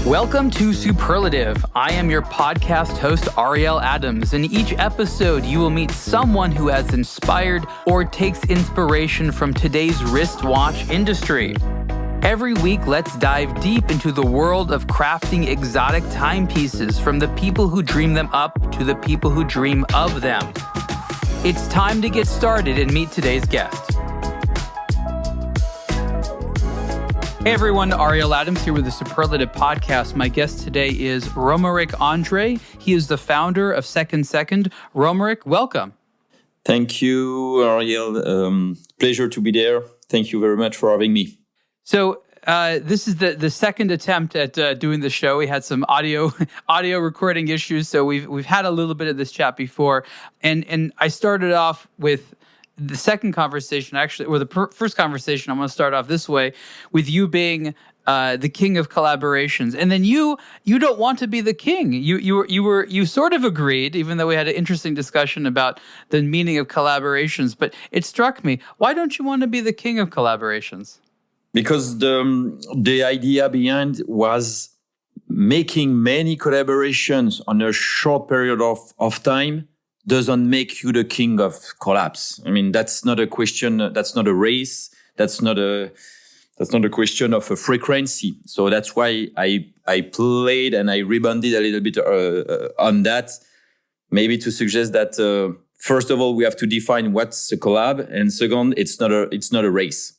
Welcome to Superlative. I am your podcast host, Ariel Adams. In each episode, you will meet someone who has inspired or takes inspiration from today's wristwatch industry. Every week, let's dive deep into the world of crafting exotic timepieces, from the people who dream them up to the people who dream of them. It's time to get started and meet today's guest. Hey everyone, Ariel Adams here with the Superlative Podcast. My guest today is Romaric Andre. He is the founder of Seconde. Romaric, welcome. Thank you, Ariel. Pleasure to be there. Thank you very much for having me. So this is the second attempt at doing the show. We had some audio recording issues, so we've had a little bit of this chat before, and I started off with the second conversation, actually, or the first conversation. I'm going to start off this way, with you being the king of collaborations, and then you don't want to be the king. You sort of agreed, even though we had an interesting discussion about the meaning of collaborations. But it struck me, why don't you want to be the king of collaborations? Because the idea behind was making many collaborations on a short period of time doesn't make you the king of collabs. I mean, that's not a question. That's not a race. That's not a question of a frequency. So that's why I played and I rebounded a little bit on that, maybe to suggest that first of all we have to define what's a collab, and second, it's not a race.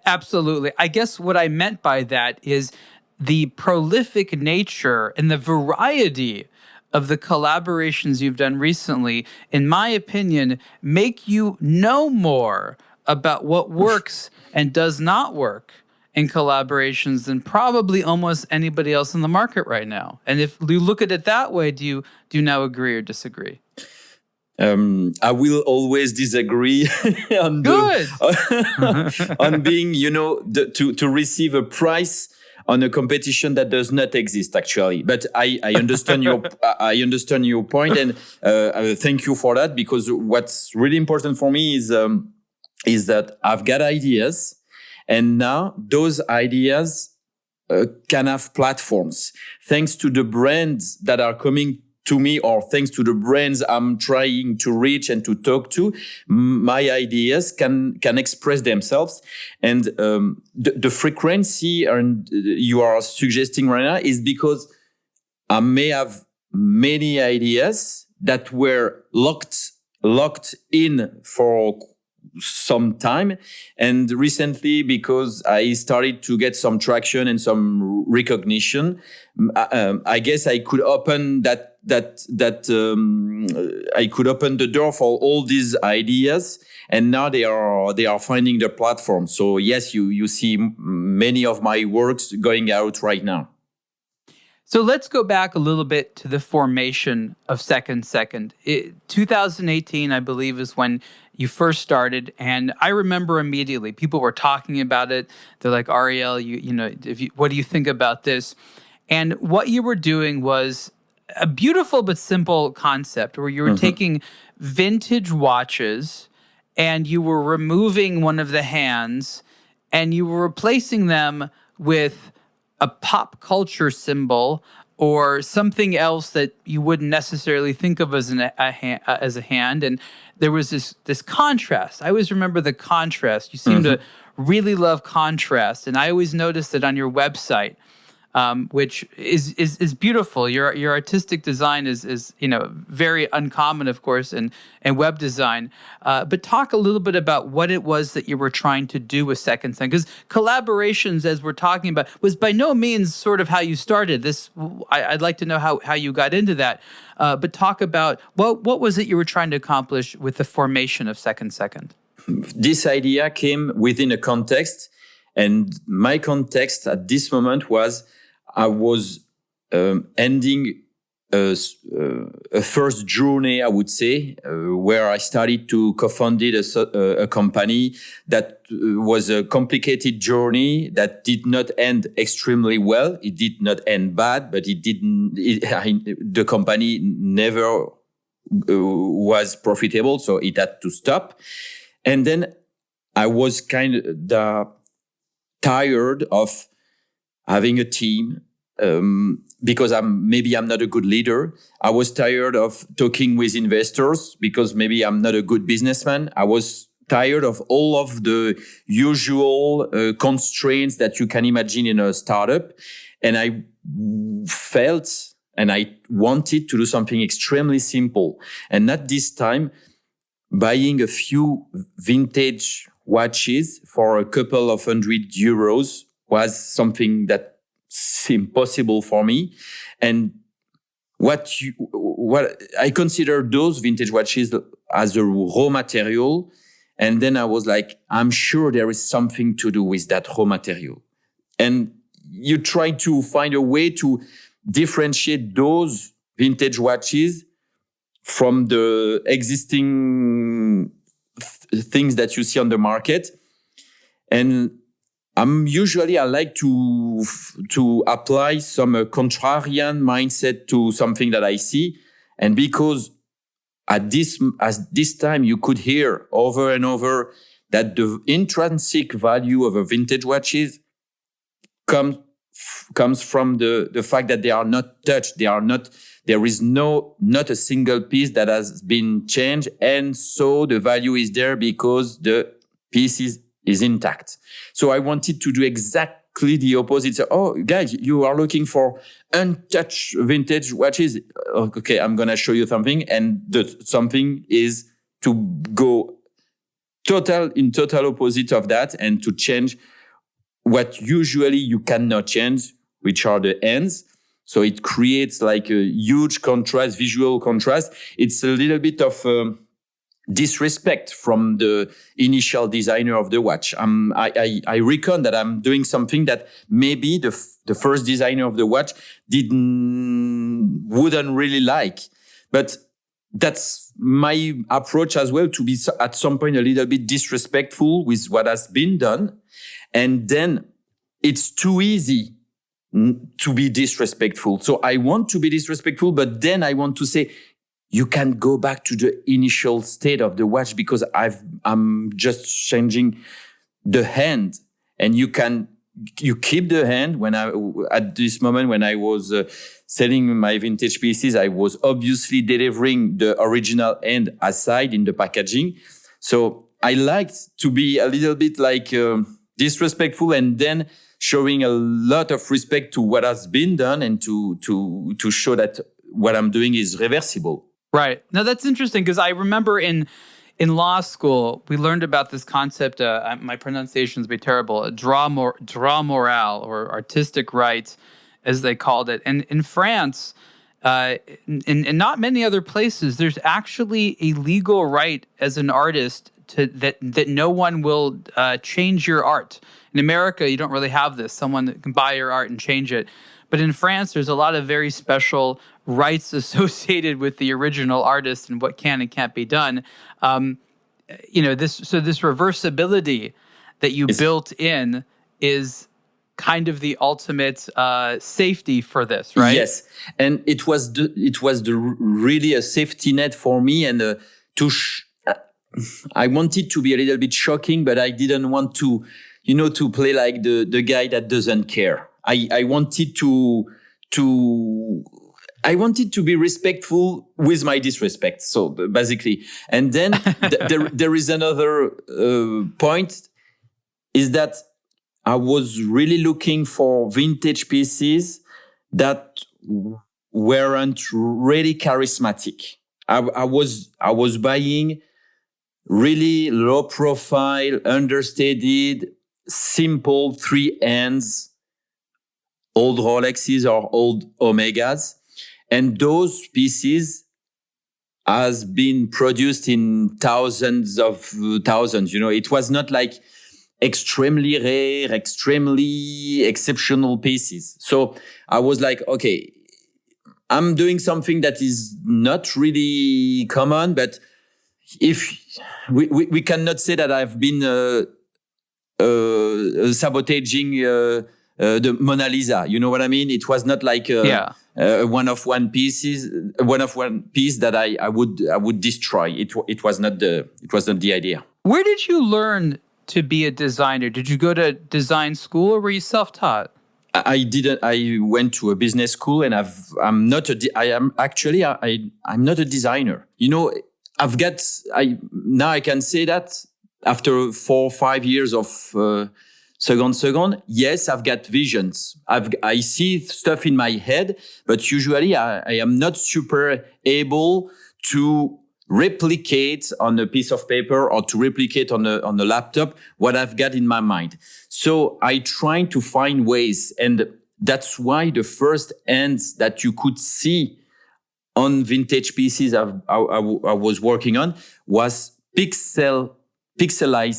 Absolutely. I guess what I meant by that is the prolific nature and the variety of the collaborations you've done recently, in my opinion, make you know more about what works and does not work in collaborations than probably almost anybody else in the market right now. And if you look at it that way, do you now agree or disagree? I will always disagree on on being, to receive a prize on a competition that does not exist actually. But I understand your point, and thank you for that, because what's really important for me is that I've got ideas, and now those ideas can have platforms thanks to the brands that are coming to me, or thanks to the brands I'm trying to reach and to talk to. My ideas can express themselves, and the frequency you are suggesting right now is because I may have many ideas that were locked in for some time, and recently, because I started to get some traction and some recognition, I guess I could open I could open the door for all these ideas, and now they are finding their platform. So yes, you see many of my works going out right now. So let's go back a little bit to the formation of Seconde. 2018, I believe, is when you first started, and I remember immediately people were talking about it. They're like, Ariel, what do you think about this? And what you were doing was a beautiful but simple concept where you were taking vintage watches and you were removing one of the hands and you were replacing them with a pop culture symbol or something else that you wouldn't necessarily think of as a hand. And there was this contrast. I always remember the contrast. You seem to really love contrast. And I always noticed that on your website, which is beautiful. Your artistic design is very uncommon, of course, and web design. But talk a little bit about what it was that you were trying to do with Seconde, because collaborations, as we're talking about, was by no means sort of how you started this. I'd like to know how you got into that. But talk about what was it you were trying to accomplish with the formation of Seconde. This idea came within a context, and my context at this moment was I was ending a first journey, I would say, where I started to co-founded a company that was a complicated journey that did not end extremely well. It did not end bad, but the company never was profitable, so it had to stop. And then I was kind of tired of having a team, because I'm not a good leader. I was tired of talking with investors because maybe I'm not a good businessman. I was tired of all of the usual constraints that you can imagine in a startup. And I felt and I wanted to do something extremely simple. And at this time, buying a few vintage watches for a couple of €100 was something that seemed possible for me. And what I consider those vintage watches as a raw material. And then I was like, I'm sure there is something to do with that raw material. And you try to find a way to differentiate those vintage watches from the existing things that you see on the market. And I like to apply some contrarian mindset to something that I see. And because at this time you could hear over and over that the intrinsic value of a vintage watches comes from the fact that they are not touched. There is not a single piece that has been changed. And so the value is there because the piece is intact. So I wanted to do exactly the opposite. So, oh, guys, you are looking for untouched vintage watches. Okay, I'm going to show you something. And the something is to go total opposite of that and to change what usually you cannot change, which are the ends. So it creates like a huge contrast, visual contrast. It's a little bit of disrespect from the initial designer of the watch. I reckon that I'm doing something that maybe the first designer of the watch wouldn't really like. But that's my approach as well, to be at some point a little bit disrespectful with what has been done. And then it's too easy to be disrespectful. So I want to be disrespectful, but then I want to say, you can go back to the initial state of the watch because I'm just changing the hand, and you keep the hand. At this moment when I was selling my vintage pieces, I was obviously delivering the original hand aside in the packaging. So I liked to be a little bit like disrespectful and then showing a lot of respect to what has been done and to show that what I'm doing is reversible. Right. Now that's interesting because I remember in law school, we learned about this concept, my pronunciations be terrible, droit moral or artistic rights, as they called it. And in France, and not many other places, there's actually a legal right as an artist that no one will change your art. In America, you don't really have this. Someone can buy your art and change it. But in France, there's a lot of very special rights associated with the original artist and what can and can't be done. This reversibility that you built in is kind of the ultimate safety for this, right? Yes, and it was really a safety net for me, and I wanted to be a little bit shocking, but I didn't want to play like the guy that doesn't care. I wanted to be respectful with my disrespect. So basically, and then there is another point, is that I was really looking for vintage pieces that weren't really charismatic. I was buying really low profile, understated, simple 3 hands, old Rolexes or old Omegas. And those pieces has been produced in thousands. It was not like extremely rare, extremely exceptional pieces. So I was like, okay, I'm doing something that is not really common, but if we cannot say that I've been sabotaging the Mona Lisa. You know what I mean? It was not like one piece that I would destroy. It was not the idea. Where did you learn to be a designer? Did you go to design school or were you self-taught? I didn't. I went to a business school, and I'm not a designer. You know, now I can say that after 4 or 5 years of Seconde, yes, I've got visions. I see stuff in my head, but usually I am not super able to replicate on a piece of paper or to replicate on a laptop what I've got in my mind. So I try to find ways, and that's why the first ends that you could see on vintage pieces I was working on was pixelized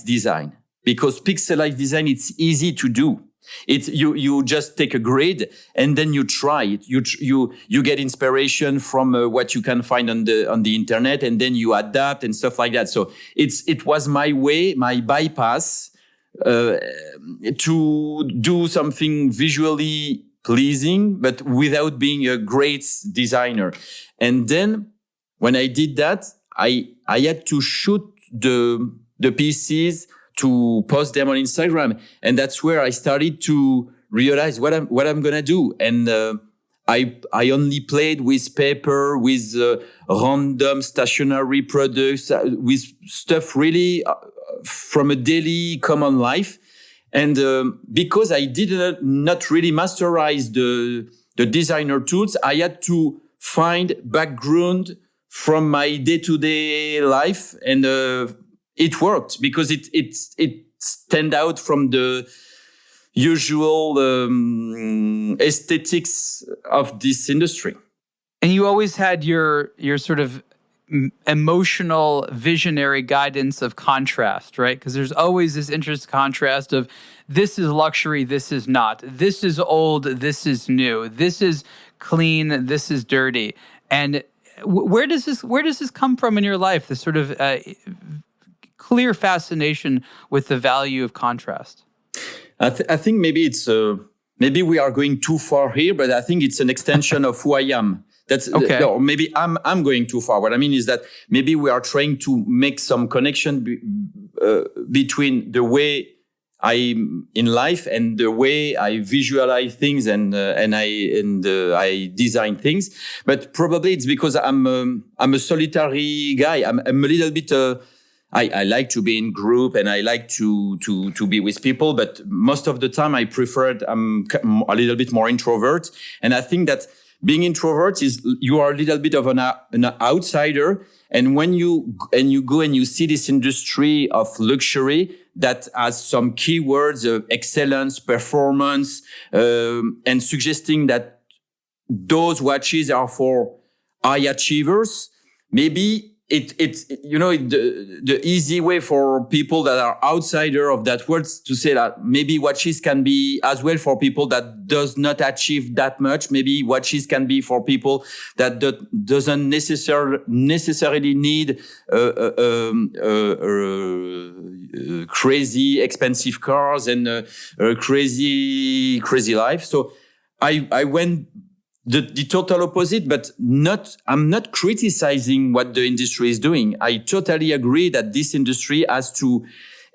design. Because pixelized design, it's easy to do. You just take a grid and then you try it. You get inspiration from what you can find on the internet, and then you adapt and stuff like that. So it was my way, my bypass to do something visually pleasing, but without being a great designer. And then when I did that, I had to shoot the pieces to post them on Instagram. And that's where I started to realize what I'm going to do. And I only played with paper, with random stationary products, with stuff really from a daily common life. And because I did not really masterize the designer tools, I had to find background from my day-to-day life, and it worked because it stand out from the usual aesthetics of this industry. And you always had your sort of emotional visionary guidance of contrast, right? Because there's always this interesting contrast of this is luxury, this is not. This is old, this is new. This is clean, this is dirty. And where does this come from in your life? This sort of clear fascination with the value of contrast. I think maybe it's maybe we are going too far here, but I think it's an extension of who I am. That's okay. Or maybe I'm going too far. What I mean is that maybe we are trying to make some connection between the way I'm in life and the way I visualize things and I design things. But probably it's because I'm a solitary guy. I'm a little bit. I like to be in group and I like to be with people, but most of the time I preferred. I'm a little bit more introvert, and I think that being introvert is you are a little bit of an outsider. And when you go and you see this industry of luxury that has some keywords of excellence, performance, and suggesting that those watches are for high achievers, maybe it's the easy way for people that are outsider of that world to say that maybe watches can be as well for people that does not achieve that much. Maybe watches can be for people that doesn't necessarily need crazy expensive cars and crazy life. So I went the total opposite, but I'm not criticizing what the industry is doing. I totally agree that this industry has to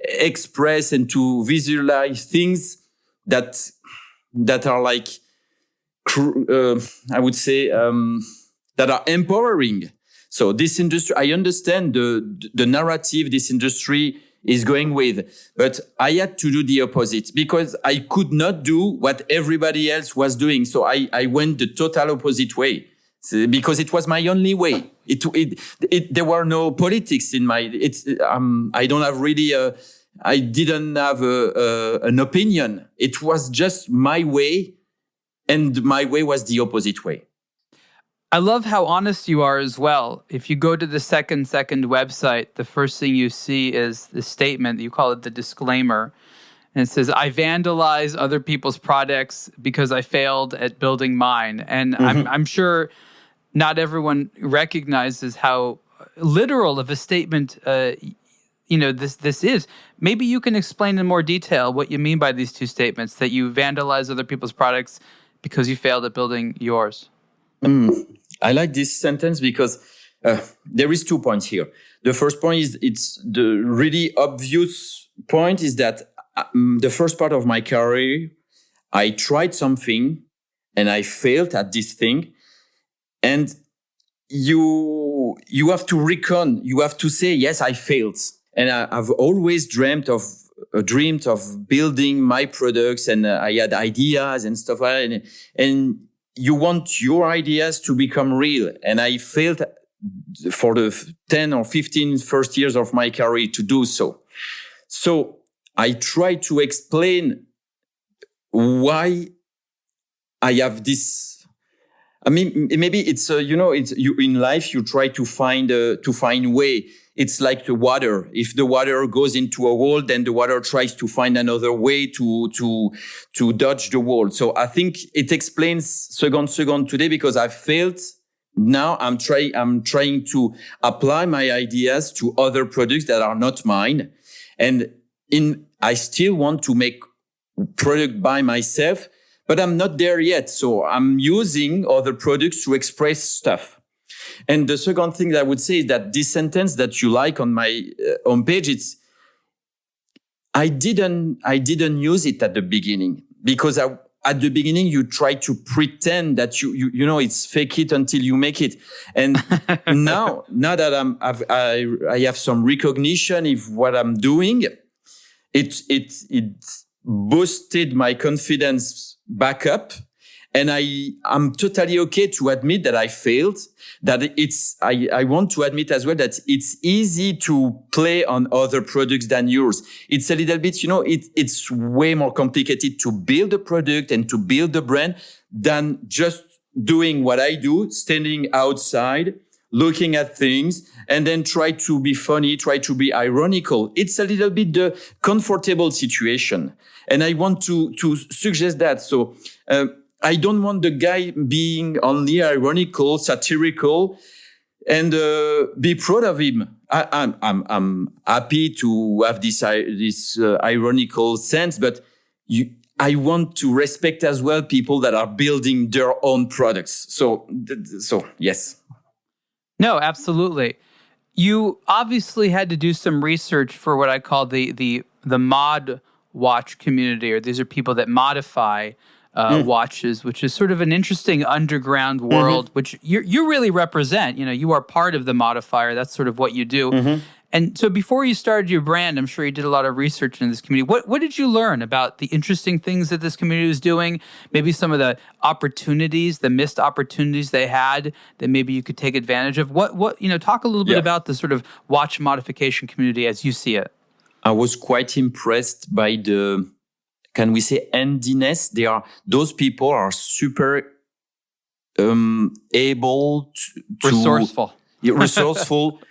express and to visualize things that are like, I would say, that are empowering. So this industry, I understand the narrative this industry is going with, but I had to do the opposite because I could not do what everybody else was doing. So I went the total opposite way because it was my only way. There were no politics in my. I don't have really. I didn't have an opinion. It was just my way, and my way was the opposite way. I love how honest you are as well. If you go to the Second website, the first thing you see is the statement. You call it the disclaimer. And it says, I vandalize other people's products because I failed at building mine. And I'm sure not everyone recognizes how literal of a statement this is. Maybe you can explain in more detail what you mean by these two statements, that you vandalize other people's products because you failed at building yours. I like this sentence because there is 2 points here. The first point is it's the really obvious point is that the first part of my career, I tried something and I failed at this thing. And you have to reckon, you have to say, yes, I failed. And I've always dreamed of building my products, and I had ideas and stuff like that. And you want your ideas to become real. And I failed for the 10 or 15 first years of my career to do so. So I try to explain why I have this. I mean, maybe it's it's you in life. You try to find way. It's like the water. If the water goes into a wall, then the water tries to find another way to dodge the wall. So I think it explains second today, because I failed. Now I'm trying to apply my ideas to other products that are not mine, and I still want to make product by myself. But I'm not there yet. So I'm using other products to express stuff. And the second thing that I would say is that this sentence that you like on my homepage, I didn't use it at the beginning, because at the beginning you try to pretend that you know it's fake it until you make it. And now that I have some recognition of what I'm doing, it boosted my confidence back up, and I'm totally okay to admit that I failed. That I want to admit as well that it's easy to play on other products than yours. It's a little bit, it's way more complicated to build a product and to build a brand than just doing what I do, standing outside, looking at things, and then try to be funny, try to be ironical. It's a little bit the comfortable situation. And I want to suggest that. So I don't want the guy being only ironical, satirical, and be proud of him. I'm happy to have this ironical sense, but I want to respect as well people that are building their own products. So yes. No, absolutely. You obviously had to do some research for what I call the mod watch community, or these are people that modify watches, which is sort of an interesting underground world, which you really represent. You are part of the modifier. That's sort of what you do. And so before you started your brand, I'm sure you did a lot of research in this community. What did you learn about the interesting things that this community was doing? Maybe some of the opportunities, the missed opportunities they had that maybe you could take advantage of. Talk a little bit about the sort of watch modification community as you see it. I was quite impressed by the, can we say, handiness? Those people are super able to resourceful. Resourceful.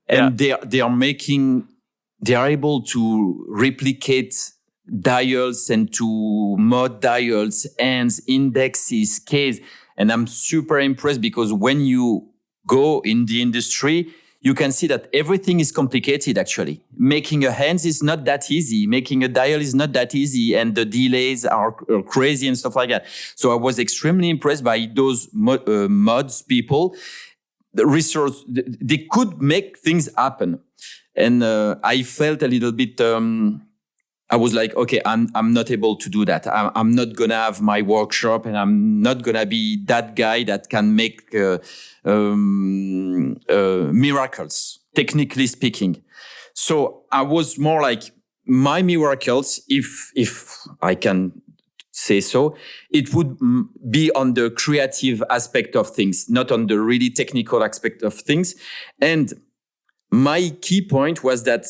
And they are able to replicate dials and to mod dials, hands, indexes, case. And I'm super impressed, because when you go in the industry, you can see that everything is complicated, actually. Making a hands is not that easy. Making a dial is not that easy. And the delays are crazy and stuff like that. So I was extremely impressed by those mods people. The research, they could make things happen. And I felt a little bit, I was like, okay, I'm not able to do that. I'm not going to have my workshop, and I'm not going to be that guy that can make miracles, technically speaking. So I was more like, my miracles, if I can say so, it would be on the creative aspect of things, not on the really technical aspect of things. And my key point was that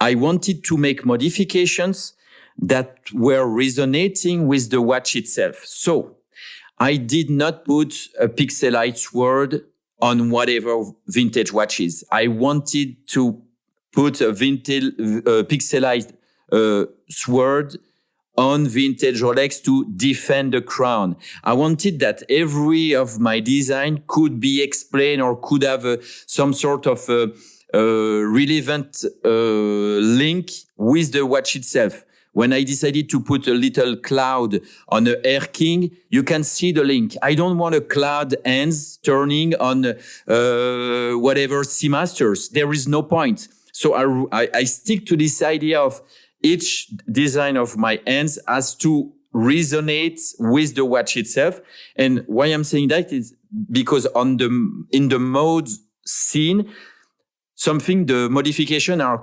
I wanted to make modifications that were resonating with the watch itself. So I did not put a pixelized sword on whatever vintage watches. I wanted to put a pixelized sword on vintage Rolex to defend the crown. I wanted that every of my design could be explained, or could have some sort of relevant link with the watch itself. When I decided to put a little cloud on a Air King, you can see the link. I don't want a cloud hands turning on whatever Seamasters. There is no point. So I stick to this idea of each design of my hands has to resonates with the watch itself. And why I'm saying that is because in the mode scene, the modification are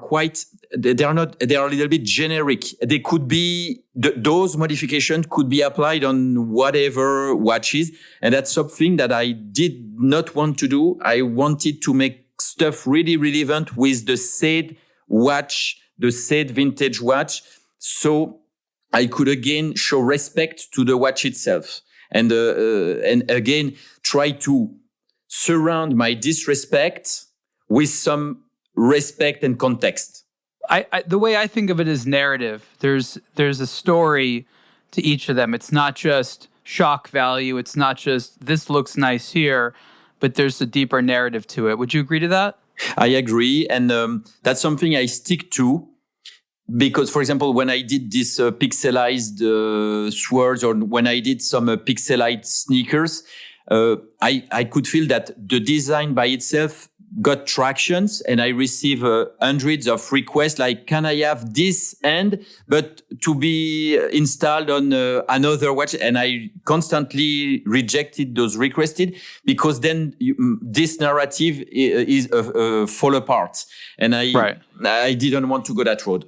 they are a little bit generic. They could be, those modifications could be applied on whatever watches. And that's something that I did not want to do. I wanted to make stuff really relevant with the said watch, the said vintage watch. So I could again show respect to the watch itself. And again, try to surround my disrespect with some respect and context. The way I think of it is narrative. There's a story to each of them. It's not just shock value. It's not just this looks nice here, but there's a deeper narrative to it. Would you agree to that? I agree. And that's something I stick to. Because, for example, when I did this pixelized swords, or when I did some pixelized sneakers, I could feel that the design by itself got tractions, and I receive hundreds of requests like, can I have this end, but to be installed on another watch? And I constantly rejected those requested, because then this narrative is fall apart. And I didn't want to go that road.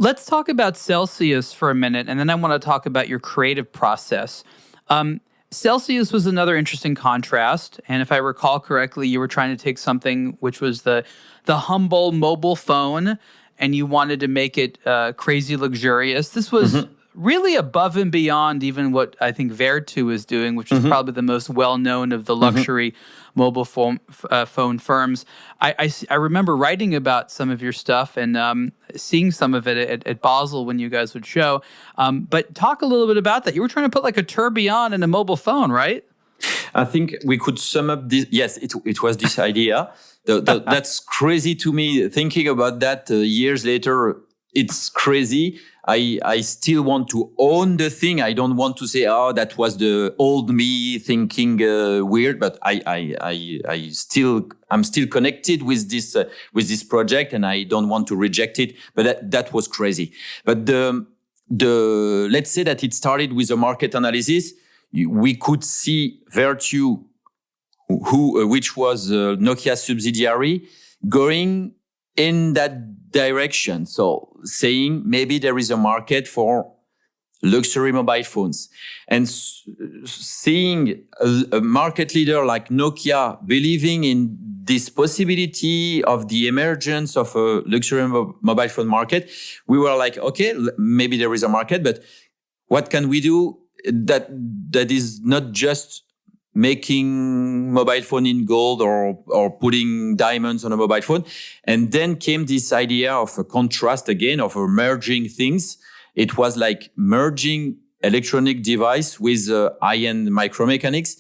Let's talk about Celsius for a minute, and then I want to talk about your creative process. Celsius was another interesting contrast, and if I recall correctly, you were trying to take something which was the humble mobile phone, and you wanted to make it crazy luxurious. This was really above and beyond even what I think Vertu is doing, which is probably the most well-known of the luxury mobile phone firms. I remember writing about some of your stuff and seeing some of it at Basel when you guys would show. But talk a little bit about that. You were trying to put like a tourbillon in a mobile phone, right? I think we could sum up this. Yes, it was this idea. That's crazy to me. Thinking about that years later, it's crazy. I still want to own the thing. I don't want to say, oh, that was the old me thinking weird. But I'm still connected with this project, and I don't want to reject it. But that was crazy. But let's say that it started with a market analysis. We could see Vertu, which was Nokia subsidiary, going in that direction. So saying maybe there is a market for luxury mobile phones, and seeing a market leader like Nokia believing in this possibility of the emergence of a luxury mobile phone market, we were like, okay, maybe there is a market, but what can we do that is not just making mobile phone in gold or putting diamonds on a mobile phone? And then came this idea of a contrast again, of merging things. It was like merging electronic device with high-end micromechanics.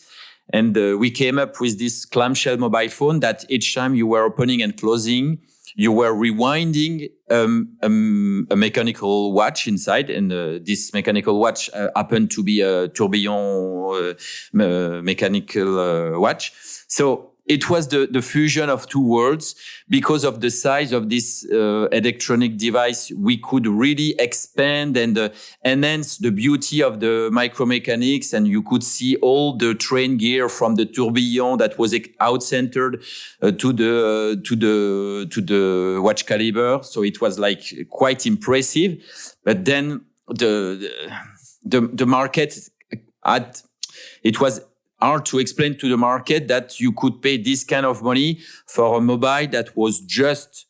And we came up with this clamshell mobile phone that each time you were opening and closing, you were rewinding a mechanical watch inside, and this mechanical watch happened to be a tourbillon mechanical watch. So it was the fusion of two worlds. Because of the size of this electronic device, we could really expand and enhance the beauty of the micromechanics, and you could see all the train gear from the tourbillon that was out-centered to the watch caliber. So it was like quite impressive. But then the market it was hard to explain to the market that you could pay this kind of money for a mobile that was just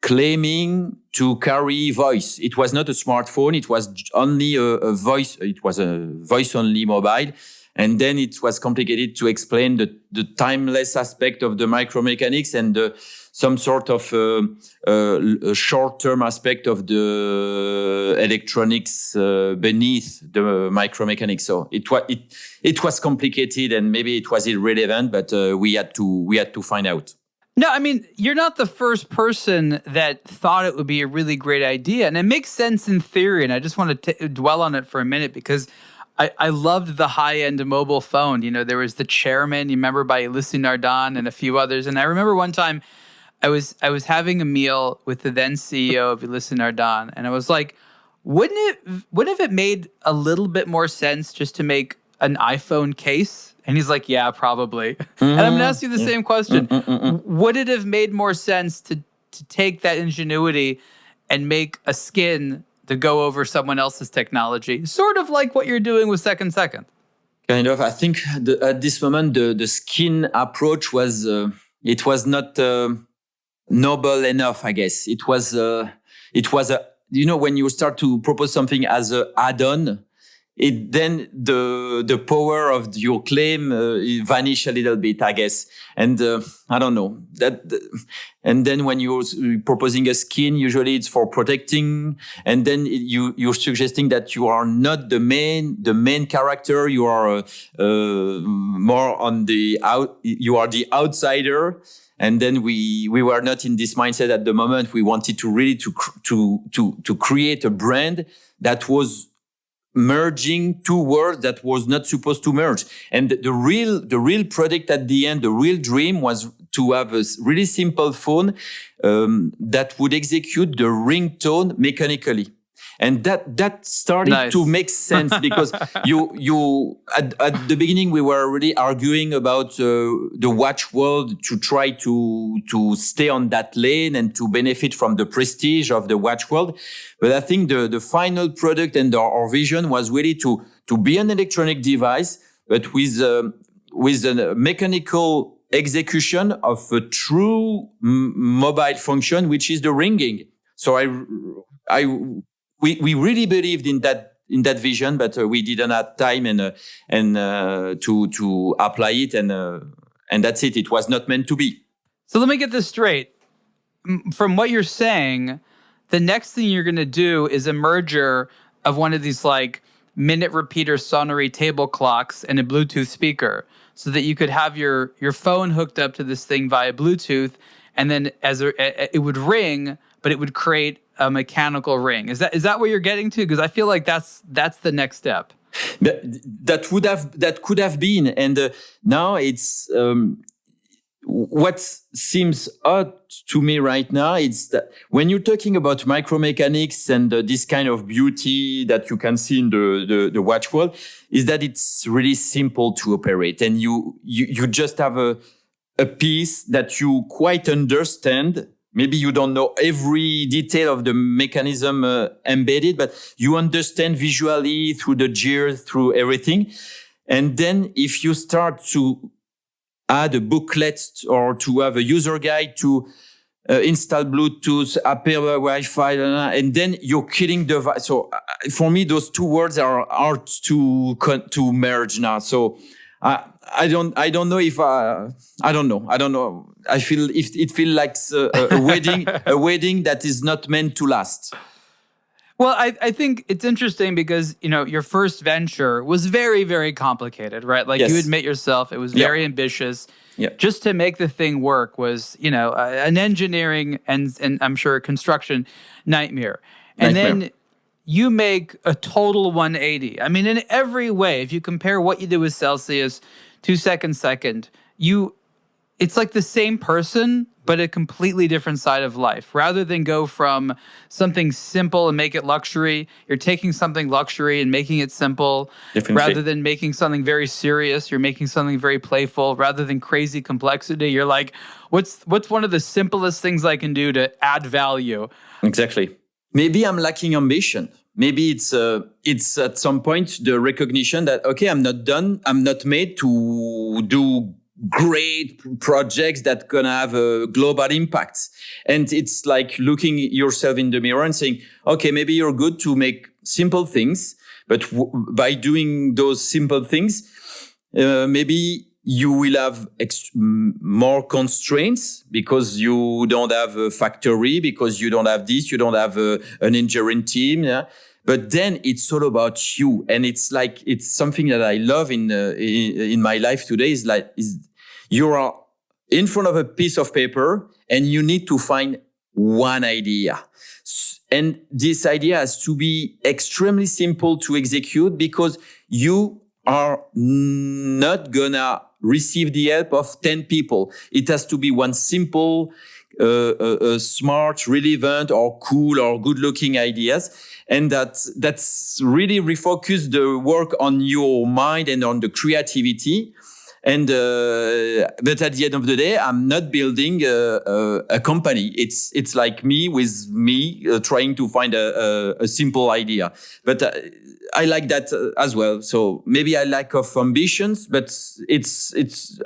claiming to carry voice. It was not a smartphone. It was only a voice. It was a voice-only mobile. And then it was complicated to explain the timeless aspect of the micromechanics and some sort of short-term aspect of the electronics beneath the micromechanics. So it was complicated, and maybe it was irrelevant, but we had to find out. No, I mean, you're not the first person that thought it would be a really great idea, and it makes sense in theory. And I just want to dwell on it for a minute, because I loved the high-end mobile phone. You know, there was the Chairman, you remember, by Lucy Nardin and a few others. And I remember one time I was having a meal with the then CEO of Lucy Nardin, and I was like, wouldn't it made a little bit more sense just to make an iPhone case? And he's like, yeah, probably. And I'm going to ask you the same question. Would it have made more sense to take that ingenuity and make a skin to go over someone else's technology? Sort of like what you're doing with Second. Kind of. I think at this moment, the skin approach was, it was not noble enough, I guess. It was a, when you start to propose something as an add-on, then the power of your claim vanish a little bit, I guess. And I don't know and then when you're proposing a skin, usually it's for protecting, and then you're suggesting that you are not the main character. You are more on you are the outsider. And then we were not in this mindset at the moment. We wanted to really to create a brand that was merging two worlds that was not supposed to merge. And the real product at the end, the real dream was to have a really simple phone that would execute the ringtone mechanically. And that started to make sense because you at the beginning we were really arguing about the watch world to try to stay on that lane and to benefit from the prestige of the watch world. But I think the final product and our vision was really to be an electronic device, but with a mechanical execution of a true mobile function, which is the ringing. So we really believed in that vision, but we didn't have time and to apply it, and that's it. It was not meant to be. So let me get this straight. From what you're saying, the next thing you're going to do is a merger of one of these like minute repeater sonnery table clocks and a Bluetooth speaker, so that you could have your phone hooked up to this thing via Bluetooth, and then it would ring, but it would create a mechanical ring. Is that what you're getting to? Because I feel like that's the next step. That could have been, and now it's what seems odd to me right now. It's that when you're talking about micromechanics and this kind of beauty that you can see in the watch world, is that it's really simple to operate, and you just have a piece that you quite understand. Maybe you don't know every detail of the mechanism embedded, but you understand visually through the gears, through everything. And then if you start to add a booklet or to have a user guide to install Bluetooth, Apple Wi-Fi, and then you're killing the device. So for me, those two words are hard to merge now. So I don't know if I don't know. I feel it feels like a wedding that is not meant to last. Well, I think it's interesting because, your first venture was very, very complicated, right? Like you admit yourself, it was very ambitious. Yep. Just to make the thing work was, an engineering and I'm sure a construction nightmare. And then you make a total 180. I mean, in every way, if you compare what you did with Celsius to Second, it's like the same person, but a completely different side of life. Rather than go from something simple and make it luxury, you're taking something luxury and making it simple. Definitely. Rather than making something very serious, you're making something very playful. Rather than crazy complexity, you're like, what's one of the simplest things I can do to add value? Exactly. Maybe I'm lacking ambition. Maybe it's at some point the recognition that, okay, I'm not done. I'm not made to do great projects that gonna have a global impact. And it's like looking yourself in the mirror and saying, okay, maybe you're good to make simple things, but by doing those simple things, maybe you will have more constraints because you don't have a factory, because you don't have this, you don't have an engineering team. Yeah. But then it's all about you. And it's something that I love in my life today is you are in front of a piece of paper and you need to find one idea. And this idea has to be extremely simple to execute because you are not gonna receive the help of 10 people. It has to be one simple, a smart, relevant, or cool or good-looking ideas, and that's really refocus the work on your mind and on the creativity. And but at the end of the day, I'm not building a company. It's like me trying to find a simple idea. But I like that as well. So maybe I lack of ambitions, but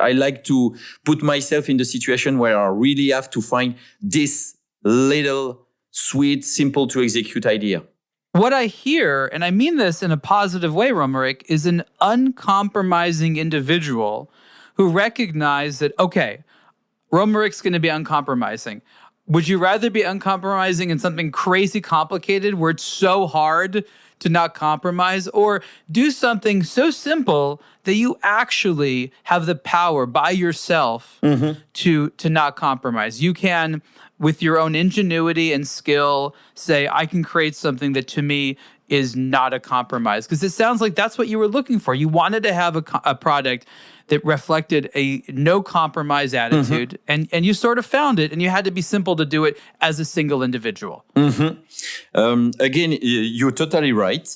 I like to put myself in the situation where I really have to find this little sweet, simple to execute idea. What I hear, and I mean this in a positive way, Romaric, is an uncompromising individual who recognizes that, okay, Romaric's going to be uncompromising. Would you rather be uncompromising in something crazy complicated where it's so hard to not compromise, or do something so simple that you actually have the power by yourself to not compromise? You can, with your own ingenuity and skill, say, I can create something that to me is not a compromise. Because it sounds like that's what you were looking for. You wanted to have a product that reflected a no compromise attitude, and you sort of found it, and you had to be simple to do it as a single individual. Again, you're totally right.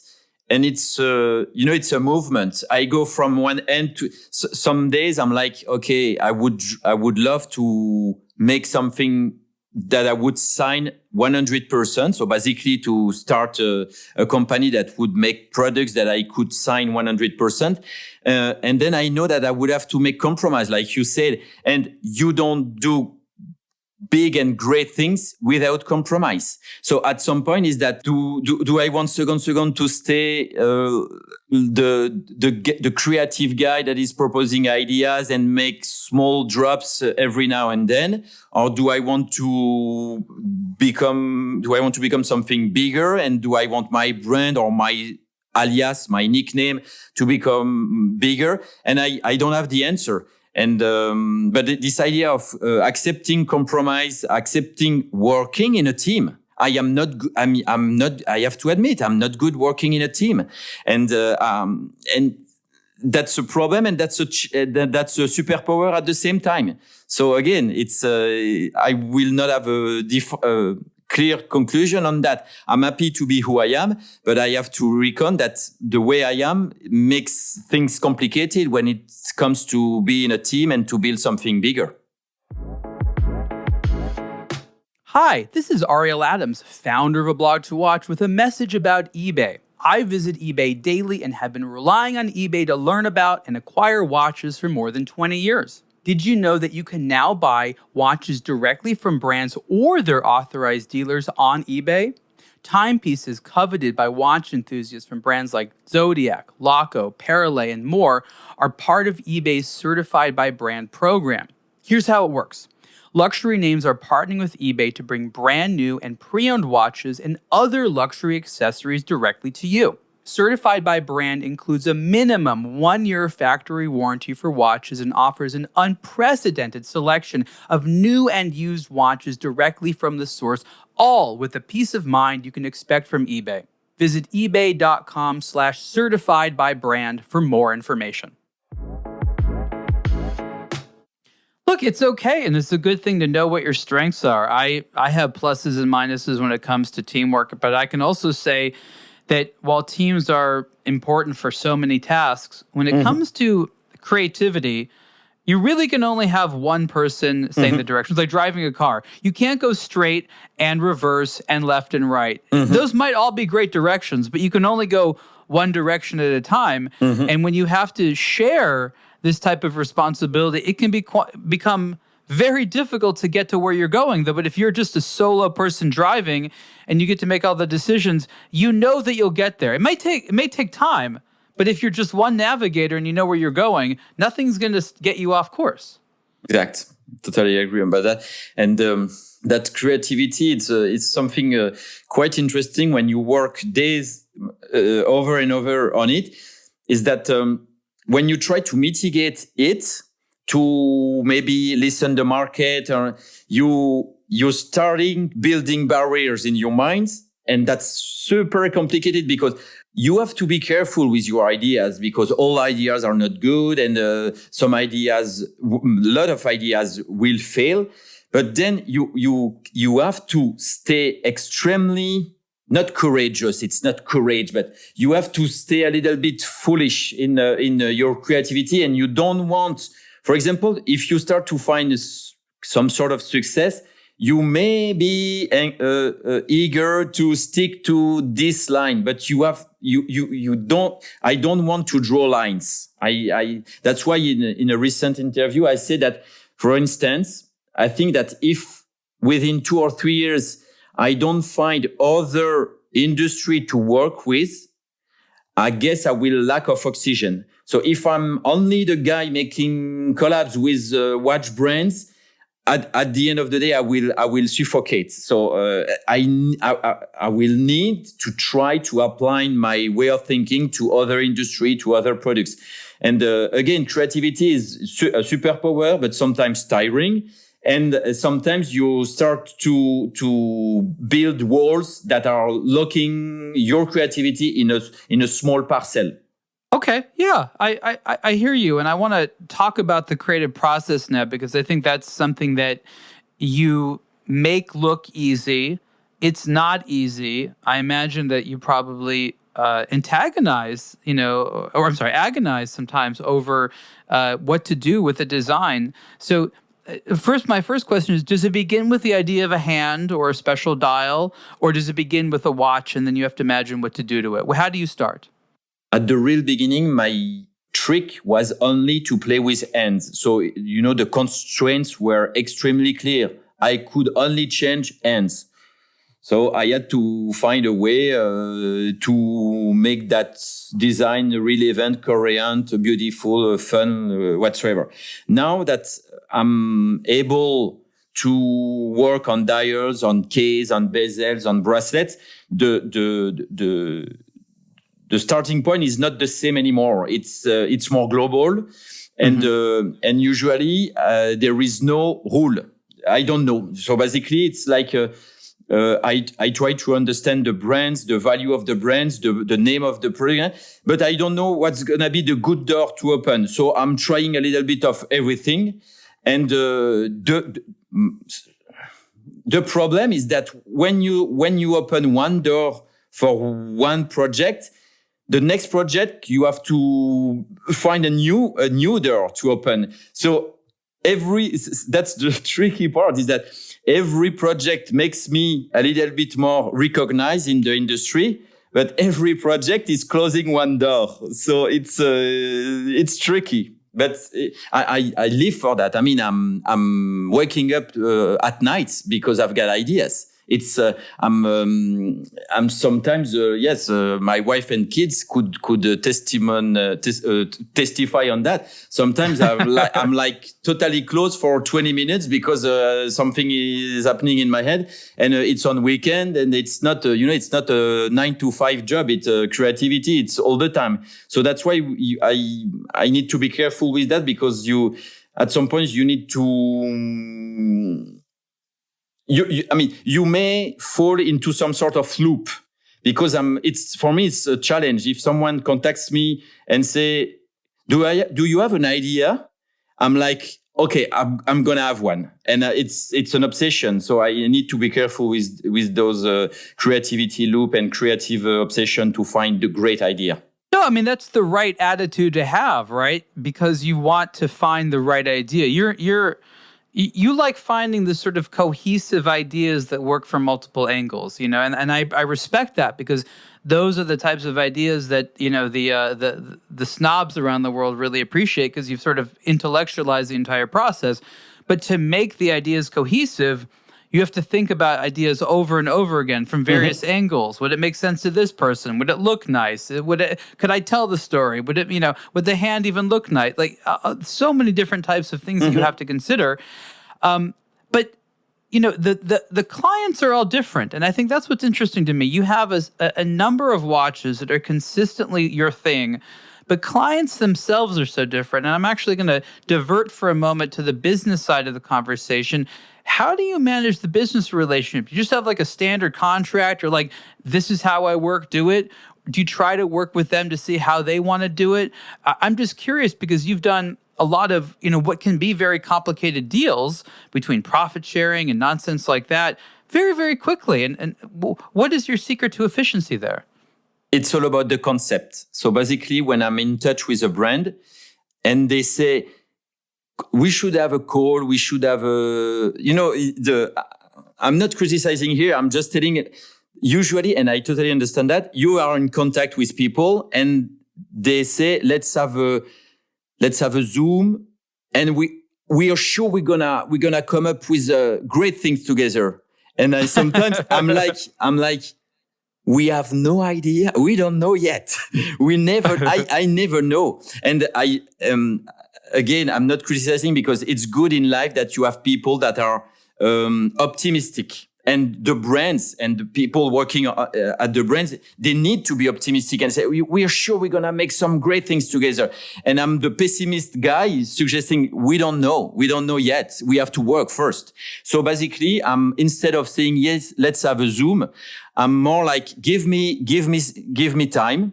And it's, it's a movement. I go from one end to some days I'm like, okay, I would love to make something that I would sign 100%. So basically to start a company that would make products that I could sign 100%. And then I know that I would have to make compromise, like you said, and you don't do big and great things without compromise. So at some point is that do I want second to stay the creative guy that is proposing ideas and make small drops every now and then, or do I want to become something bigger, and do I want my brand or my alias, my nickname, to become bigger? And I don't have the answer. And but this idea of accepting compromise, accepting working in a team. I am not. I'm not. I have to admit, I'm not good working in a team, and that's a problem, and that's a superpower at the same time. So again, it's I will not have a clear conclusion on that. I'm happy to be who I am, but I have to reckon that the way I am makes things complicated when it comes to be in a team and to build something bigger. Hi, this is Ariel Adams, founder of aBlogtoWatch, with a message about eBay. I visit eBay daily and have been relying on eBay to learn about and acquire watches for more than 20 years. Did you know that you can now buy watches directly from brands or their authorized dealers on eBay? Timepieces coveted by watch enthusiasts from brands like Zodiac, Laco, Parallel, and more are part of eBay's Certified by Brand program. Here's how it works. Luxury names are partnering with eBay to bring brand new and pre-owned watches and other luxury accessories directly to you. Certified by Brand includes a minimum 1-year factory warranty for watches and offers an unprecedented selection of new and used watches directly from the source, all with the peace of mind you can expect from eBay. Visit ebay.com/certified by brand for more information. Look, it's okay, and it's a good thing to know what your strengths are. I have pluses and minuses when it comes to teamwork, but I can also say that while teams are important for so many tasks, when it comes to creativity, you really can only have one person saying the directions. Like driving a car. You can't go straight and reverse and left and right. Those might all be great directions, but you can only go one direction at a time. And when you have to share this type of responsibility, it can become very difficult to get to where you're going, though. But if you're just a solo person driving and you get to make all the decisions, you know that you'll get there. It may take time, but if you're just one navigator and you know where you're going, nothing's going to get you off course. Exact. Totally agree about that. And that creativity, it's something quite interesting when you work days over and over on it, is that when you try to mitigate it, to maybe listen the market, or you're starting building barriers in your minds, and that's super complicated because you have to be careful with your ideas, because all ideas are not good, and a lot of ideas will fail. But then you have to stay extremely, not courageous. It's not courage, but you have to stay a little bit foolish in your creativity. And you don't want, for example, if you start to find some sort of success, you may be eager to stick to this line, but you don't. I don't want to draw lines. That's why in a recent interview I said that, for instance, I think that if within 2 or 3 years I don't find other industry to work with, I guess I will lack of oxygen. So if I'm only the guy making collabs with watch brands, at the end of the day, I will suffocate. So I will need to try to apply my way of thinking to other industry, to other products. And again, creativity is a superpower, but sometimes tiring. And sometimes you start to build walls that are locking your creativity in a small parcel. Okay, yeah, I hear you, and I want to talk about the creative process now, because I think that's something that you make look easy. It's not easy. I imagine that you probably agonize sometimes over what to do with a design. So my first question is, does it begin with the idea of a hand or a special dial, or does it begin with a watch and then you have to imagine what to do to it? Well, how do you start? At the real beginning, my trick was only to play with hands. So, the constraints were extremely clear. I could only change hands. So I had to find a way to make that design relevant, coherent, beautiful, fun, whatsoever. Now that I'm able to work on dials, on keys, on bezels, on bracelets, the starting point is not the same anymore. It's more global, and and usually there is no rule. I don't know. So basically, it's like I try to understand the brands, the value of the brands, the name of the product, but I don't know what's gonna be the good door to open. So I'm trying a little bit of everything, and the problem is that when you open one door for one project, the next project, you have to find a new door to open. So that's the tricky part, is that every project makes me a little bit more recognized in the industry, but every project is closing one door. So it's tricky, but I live for that. I mean, I'm waking up at night because I've got ideas. It's I'm sometimes my wife and kids could testify on that. Sometimes I'm like totally closed for 20 minutes because something is happening in my head, and it's on weekend, and it's not it's not a 9 to 5 job. It's creativity. It's all the time. So that's why I need to be careful with that, because at some point you need to. You may fall into some sort of loop, because for me, it's a challenge. If someone contacts me and say, do you have an idea? I'm like, okay, I'm going to have one. And it's an obsession. So I need to be careful with those creativity loop and creative obsession to find the great idea. No, I mean, that's the right attitude to have, right? Because you want to find the right idea. You like finding the sort of cohesive ideas that work from multiple angles, and I respect that, because those are the types of ideas that the snobs around the world really appreciate, because you've sort of intellectualized the entire process. But to make the ideas cohesive, you have to think about ideas over and over again from various angles. Would it make sense to this person? Would it look nice? Could I tell the story? Would would the hand even look nice? Like so many different types of things that you have to consider. But the clients are all different, and I think that's what's interesting to me. You have a number of watches that are consistently your thing, but clients themselves are so different. And I'm actually going to divert for a moment to the business side of the conversation. How do you manage the business relationship? You just have like a standard contract, or like, this is how I work, do it? Do you try to work with them to see how they want to do it? I'm just curious, because you've done a lot of, what can be very complicated deals between profit sharing and nonsense like that very, very quickly. And what is your secret to efficiency there? It's all about the concept. So basically, when I'm in touch with a brand and they say, we should have a call, we should have I'm not criticizing here. I'm just telling it. Usually, and I totally understand that, you are in contact with people and they say, let's have a Zoom, and we are sure we're gonna come up with great things together. And I'm like, we have no idea. We don't know yet. I never know. And again, I'm not criticizing, because it's good in life that you have people that are optimistic. And the brands and the people working at the brands, they need to be optimistic and say, we are sure we're going to make some great things together. And I'm the pessimist guy suggesting we don't know yet. We have to work first. So basically, instead of saying, yes, let's have a Zoom, I'm more like, give me time.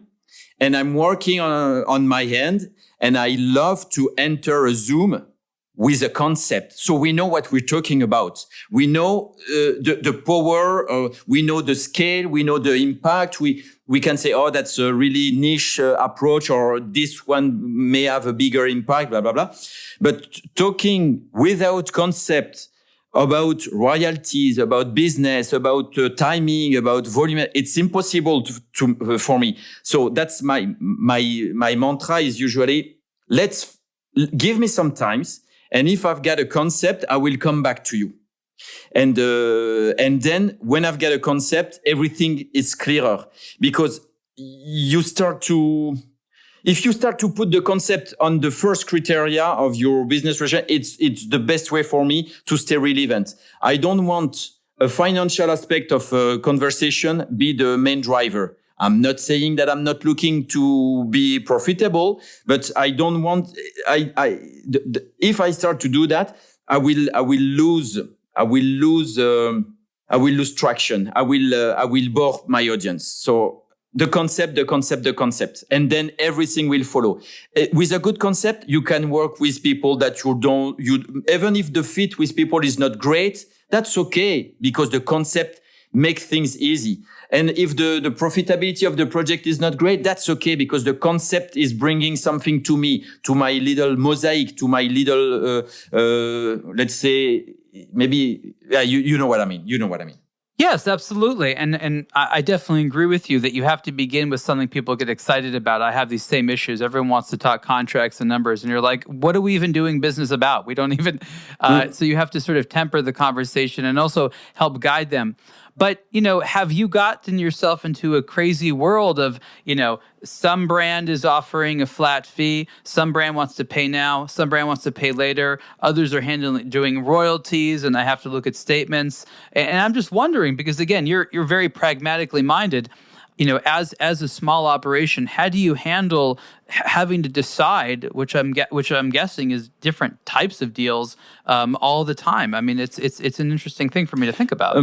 And I'm working on my end. And I love to enter a Zoom with a concept. So we know what we're talking about. We know the power, we know the scale, we know the impact. We can say, oh, that's a really niche approach, or this one may have a bigger impact, blah, blah, blah. But talking without concept about royalties, about business, about timing, about volume, it's impossible for me. So that's my mantra is usually, give me some time. And if I've got a concept, I will come back to you. And then when I've got a concept, everything is clearer, because if you start to put the concept on the first criteria of your business relationship, it's the best way for me to stay relevant. I don't want a financial aspect of a conversation be the main driver. I'm not saying that I'm not looking to be profitable, but I don't want. If I start to do that, I will lose traction. I will bore my audience. So the concept, and then everything will follow. With a good concept, you can work with people that even if the fit with people is not great, that's okay, because the concept makes things easy. And if the profitability of the project is not great, that's okay, because the concept is bringing something to me, to my little mosaic, to my little, let's say, maybe, yeah, you know what I mean. You know what I mean. Yes, absolutely. And I definitely agree with you that you have to begin with something people get excited about. I have these same issues. Everyone wants to talk contracts and numbers, and you're like, what are we even doing business about? We don't even, so you have to sort of temper the conversation and also help guide them. But, have you gotten yourself into a crazy world of, some brand is offering a flat fee, some brand wants to pay now, some brand wants to pay later, others are doing royalties, and I have to look at statements. And I'm just wondering, because again, you're very pragmatically minded. As a small operation, how do you handle having to decide, which I'm guessing is different types of deals all the time? I mean, it's an interesting thing for me to think about.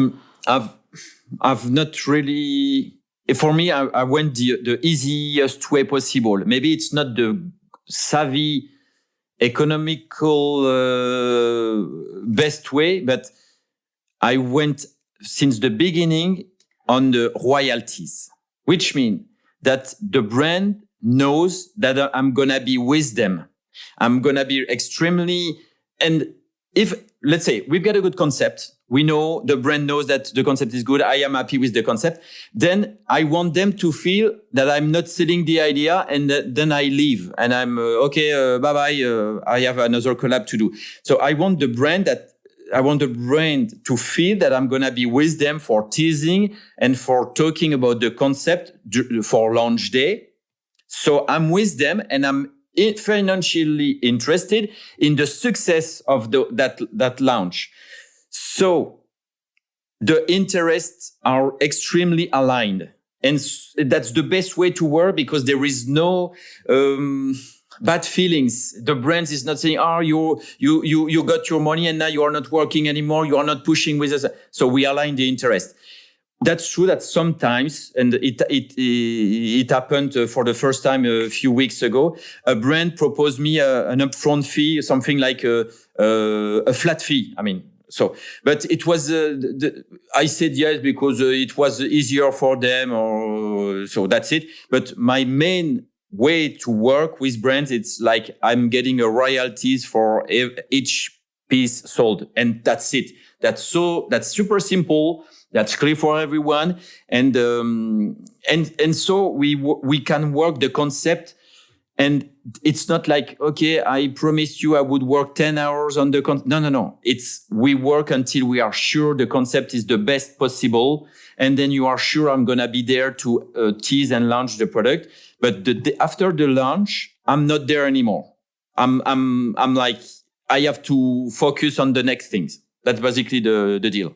I've not really. For me, I went the easiest way possible. Maybe it's not the savvy, economical best way, but I went since the beginning on the royalties, which means that the brand knows that I'm gonna be with them. I'm gonna be extremely, and if, let's say, we've got a good concept, we know, the brand knows that the concept is good, I am happy with the concept, then I want them to feel that I'm not selling the idea and then I leave and I'm, bye-bye, I have another collab to do. So I want the brand to feel that I'm going to be with them for teasing and for talking about the concept for launch day. So I'm with them and I'm financially interested in the success of that launch. So the interests are extremely aligned. And that's the best way to work, because there is no bad feelings. The brand is not saying, you got your money and now you are not working anymore. You are not pushing with us. So we align the interest. That's true that sometimes, and it happened for the first time a few weeks ago, a brand proposed me an upfront fee, something like a flat fee. I mean, so, but it was, I said yes because it was easier for them, or so that's it. But my main way to work with brands, it's like I'm getting a royalties for each piece sold, and that's it. That's super simple. That's clear for everyone, and so we can work the concept, and it's not like, okay, I promised you I would work 10 hours on the no. It's we work until we are sure the concept is the best possible, and then you are sure I'm gonna be there to tease and launch the product. But after the launch, I'm not there anymore. I'm like, I have to focus on the next things. That's basically the deal.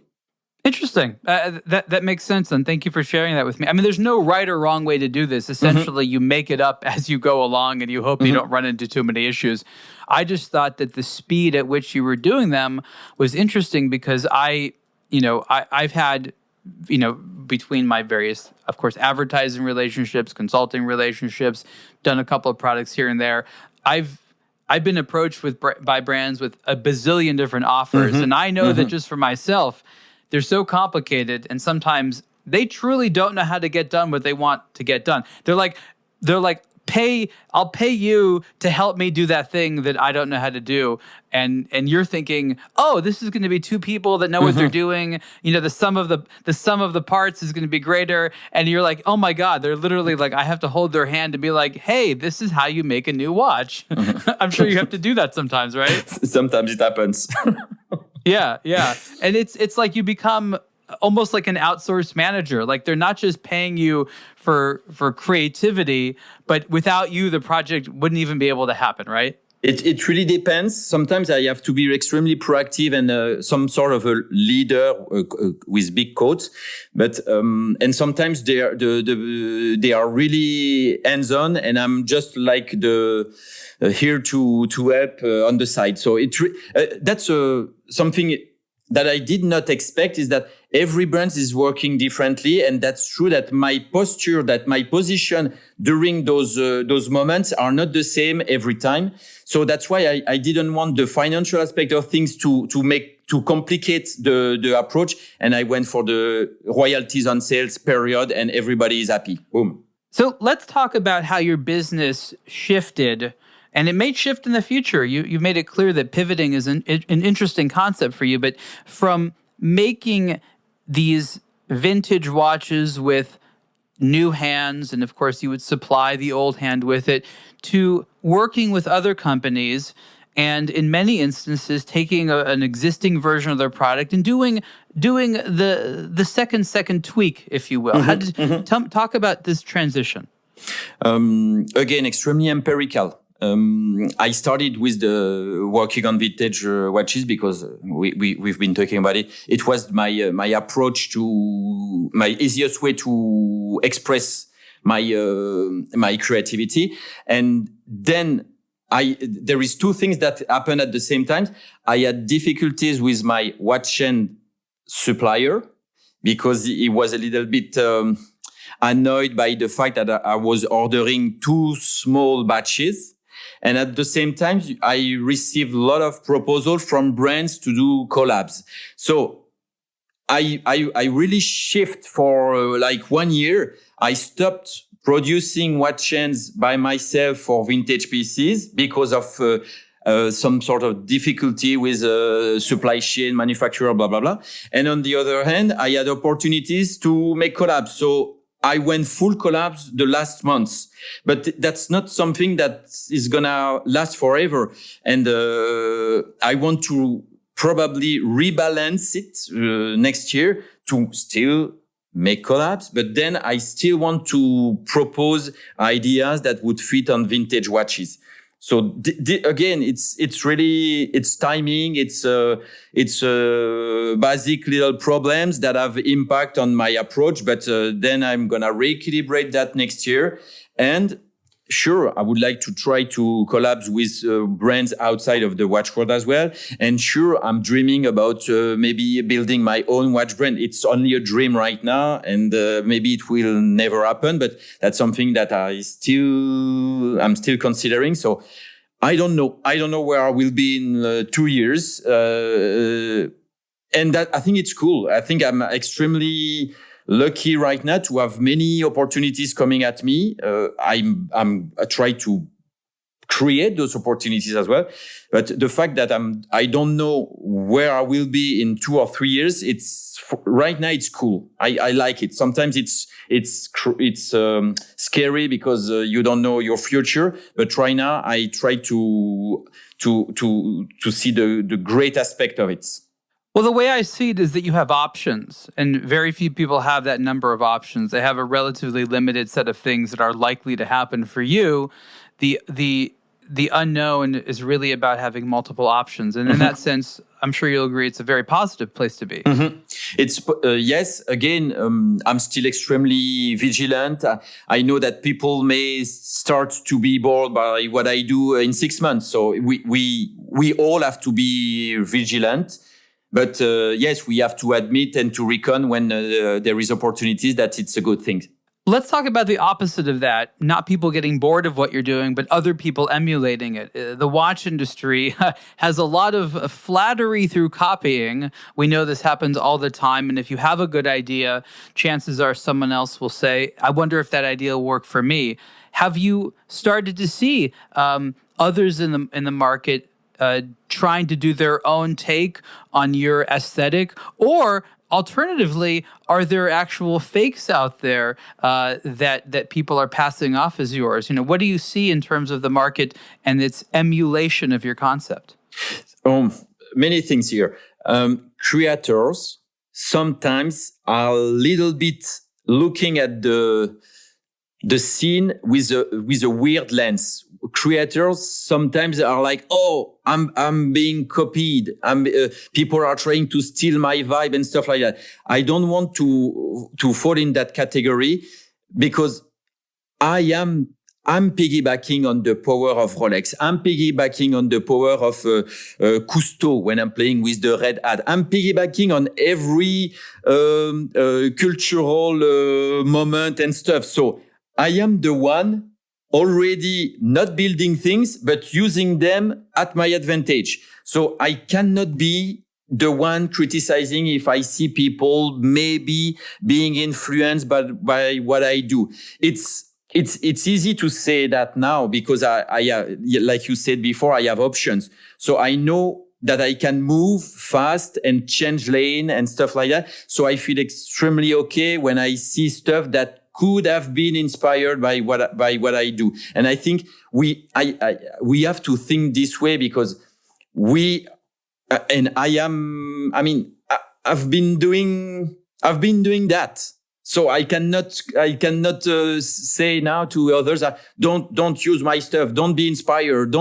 Interesting. That makes sense, and thank you for sharing that with me. I mean, there's no right or wrong way to do this. Essentially, you make it up as you go along, and you hope you don't run into too many issues. I just thought that the speed at which you were doing them was interesting because I've had, between my various, of course, advertising relationships, consulting relationships, done a couple of products here and there. I've been approached by brands with a bazillion different offers, and I know that just for myself, they're so complicated, and sometimes they truly don't know how to get done what they want to get done. They're like, I'll pay you to help me do that thing that I don't know how to do. And you're thinking, oh, this is going to be two people that know what they're doing. The sum of the parts is going to be greater. And you're like, oh my God, they're literally like, I have to hold their hand and be like, hey, this is how you make a new watch. I'm sure you have to do that sometimes, right? Sometimes it happens. Yeah. And it's like you become almost like an outsourced manager. Like they're not just paying you for creativity, but without you, the project wouldn't even be able to happen, right? It really depends. Sometimes I have to be extremely proactive and some sort of a leader with big quotes, but and sometimes they are really hands-on, and I'm just like here to help on the side. So that's something that I did not expect, is that every brand is working differently. And that's true that my posture, that my position during those moments are not the same every time. So that's why I didn't want the financial aspect of things to complicate the approach. And I went for the royalties on sales period, and everybody is happy. Boom. So let's talk about how your business shifted. And it may shift in the future. You've made it clear that pivoting is an interesting concept for you. But from making these vintage watches with new hands, and of course you would supply the old hand with it, to working with other companies, and in many instances taking an existing version of their product and doing the second tweak, if you will. Talk about this transition. Again, extremely empirical. I started with working on vintage watches because we've been talking about it. It was my approach to my easiest way to express my creativity. And then there is two things that happened at the same time. I had difficulties with my watch chain supplier because he was a little bit annoyed by the fact that I was ordering too small batches. And at the same time, I received a lot of proposals from brands to do collabs. So I really shift for like 1 year. I stopped producing watch chains by myself for vintage pieces because of some sort of difficulty with supply chain, manufacturer, blah, blah, blah. And on the other hand, I had opportunities to make collabs. So I went full collabs the last months. But that's not something that is gonna last forever. And I want to probably rebalance it next year to still make collabs, but then I still want to propose ideas that would fit on vintage watches. So again, it's really, it's timing. It's basic little problems that have impact on my approach. But then I'm going to recalibrate that next year. And sure, I would like to try to collab with brands outside of the watch world as well. And sure, I'm dreaming about maybe building my own watch brand. It's only a dream right now, and maybe it will never happen. But that's something that I'm still considering. So I don't know. I don't know where I will be in 2 years. And that, I think it's cool. I think I'm extremely lucky right now to have many opportunities coming at me. I try to create those opportunities as well. But the fact that I don't know where I will be in 2 or 3 years, right now it's cool. I like it. Sometimes it's scary because you don't know your future. But right now I try to see the great aspect of it. Well, the way I see it is that you have options, and very few people have that number of options. They have a relatively limited set of things that are likely to happen for you. The unknown is really about having multiple options, and in that sense, I'm sure you'll agree it's a very positive place to be. Mm-hmm. It's yes. Again, I'm still extremely vigilant. I know that people may start to be bored by what I do in 6 months, so we all have to be vigilant. But yes, we have to admit and to reckon when there is opportunities that it's a good thing. Let's talk about the opposite of that. Not people getting bored of what you're doing, but other people emulating it. The watch industry has a lot of flattery through copying. We know this happens all the time. And if you have a good idea, chances are someone else will say, I wonder if that idea will work for me. Have you started to see others in the market trying to do their own take on your aesthetic? Or alternatively, are there actual fakes out there that people are passing off as yours? What do you see in terms of the market and its emulation of your concept? Many things here. Creators sometimes are a little bit looking at the scene with a weird lens. Creators sometimes are like, oh, I'm being copied. People are trying to steal my vibe and stuff like that. I don't want to fall in that category because I'm piggybacking on the power of Rolex. I'm piggybacking on the power of Cousteau when I'm playing with the red hat. I'm piggybacking on every cultural moment and stuff. So I am the one already not building things, but using them at my advantage. So I cannot be the one criticizing if I see people maybe being influenced by what I do. It's easy to say that now because I like you said before, I have options. So I know that I can move fast and change lane and stuff like that. So I feel extremely okay when I see stuff that could have been inspired by what I do. And I think we have to think this way because I've been doing that. So I cannot say now to others, don't use my stuff. Don't be inspired.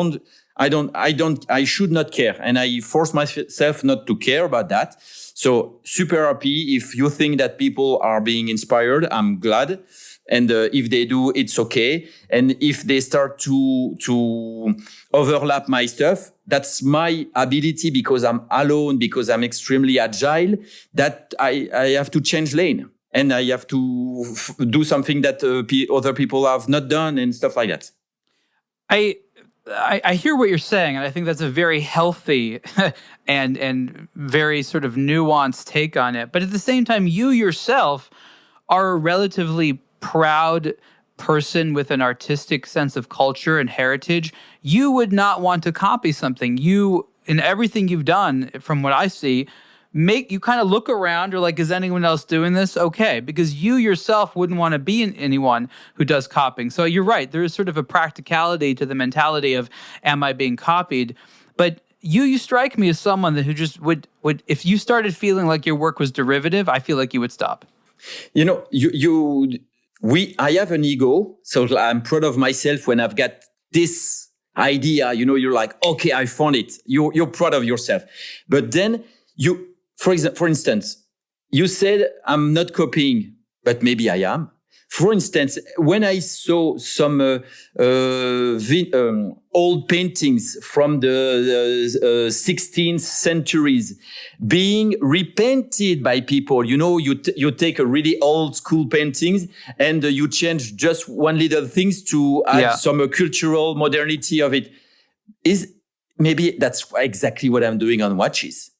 I should not care. And I force myself not to care about that. So super happy. If you think that people are being inspired, I'm glad. And if they do, it's okay. And if they start to overlap my stuff, that's my ability because I'm alone, because I'm extremely agile, that I have to change lane. And I have to do something that other people have not done and stuff like that. I hear what you're saying, and I think that's a very healthy and very sort of nuanced take on it. But at the same time, you yourself are a relatively proud person with an artistic sense of culture and heritage. You would not want to copy something. You, in everything you've done, from what I see, you kind of look around, or like, is anyone else doing this? Okay, because you yourself wouldn't want to be anyone who does copying. So you're right. There is sort of a practicality to the mentality of, am I being copied? But you strike me as someone who just would, if you started feeling like your work was derivative, I feel like you would stop. I have an ego, so I'm proud of myself when I've got this idea. You're like, okay, I found it. You're proud of yourself, but then for instance, you said I'm not copying, but maybe I am. For instance, when I saw some old paintings from the 16th centuries being repainted by people, you take a really old school paintings and you change just one little things to add some cultural modernity of it. Maybe that's exactly what I'm doing on watches.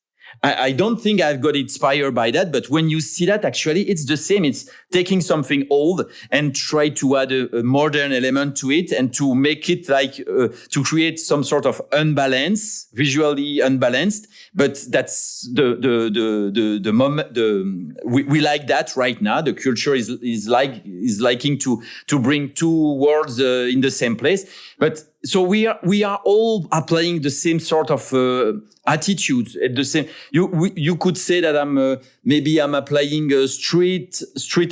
I don't think I've got inspired by that, but when you see that, actually, it's the same. It's taking something old and try to add a modern element to it and to make it like, to create some sort of visually unbalanced. But that's the moment, we like that right now. The culture is liking to bring two worlds in the same place. But so we are all applying the same sort of attitude at the same. You could say that I'm applying street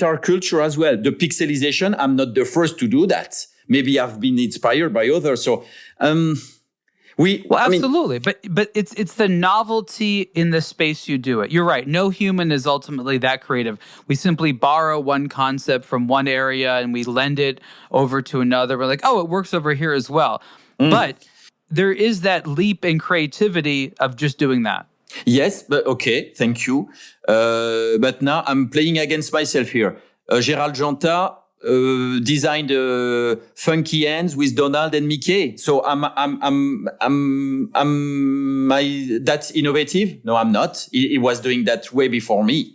art culture as well. The pixelization, I'm not the first to do that. Maybe I've been inspired by others. So absolutely, but it's the novelty in the space you do it. You're right. No human is ultimately that creative. We simply borrow one concept from one area and we lend it over to another. We're like, oh, it works over here as well. But there is that leap in creativity of just doing that. Yes, but okay, thank you. But now I'm playing against myself here. Gérald Janta designed funky hands with Donald and Mickey. So that's innovative? No, I'm not. He was doing that way before me.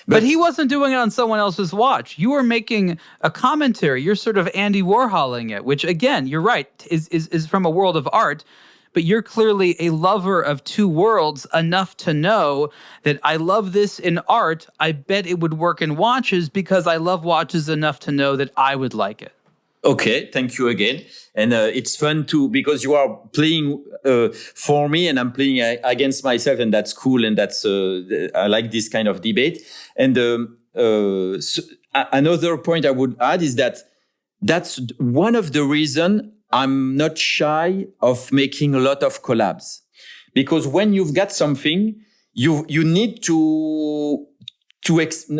But he wasn't doing it on someone else's watch. You were making a commentary. You're sort of Andy Warholing it, which again, you're right, is from a world of art. But you're clearly a lover of two worlds enough to know that I love this in art. I bet it would work in watches because I love watches enough to know that I would like it. Okay, thank you again. And it's fun too, because you are playing for me and I'm playing against myself, and that's cool. And that's I like this kind of debate. And another point I would add is that's one of the reasons I'm not shy of making a lot of collabs, because when you've got something, you need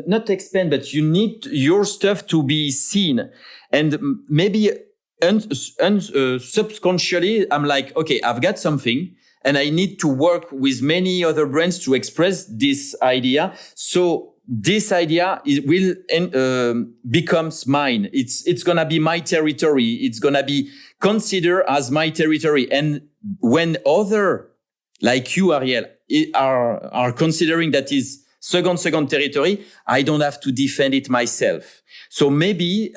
not expand, but you need your stuff to be seen. And maybe subconsciously, I'm like, okay, I've got something and I need to work with many other brands to express this idea. So this idea becomes mine. It's going to be my territory. It's going to be considered as my territory. And when other, like you, Ariel, are considering that is second territory, I don't have to defend it myself. So maybe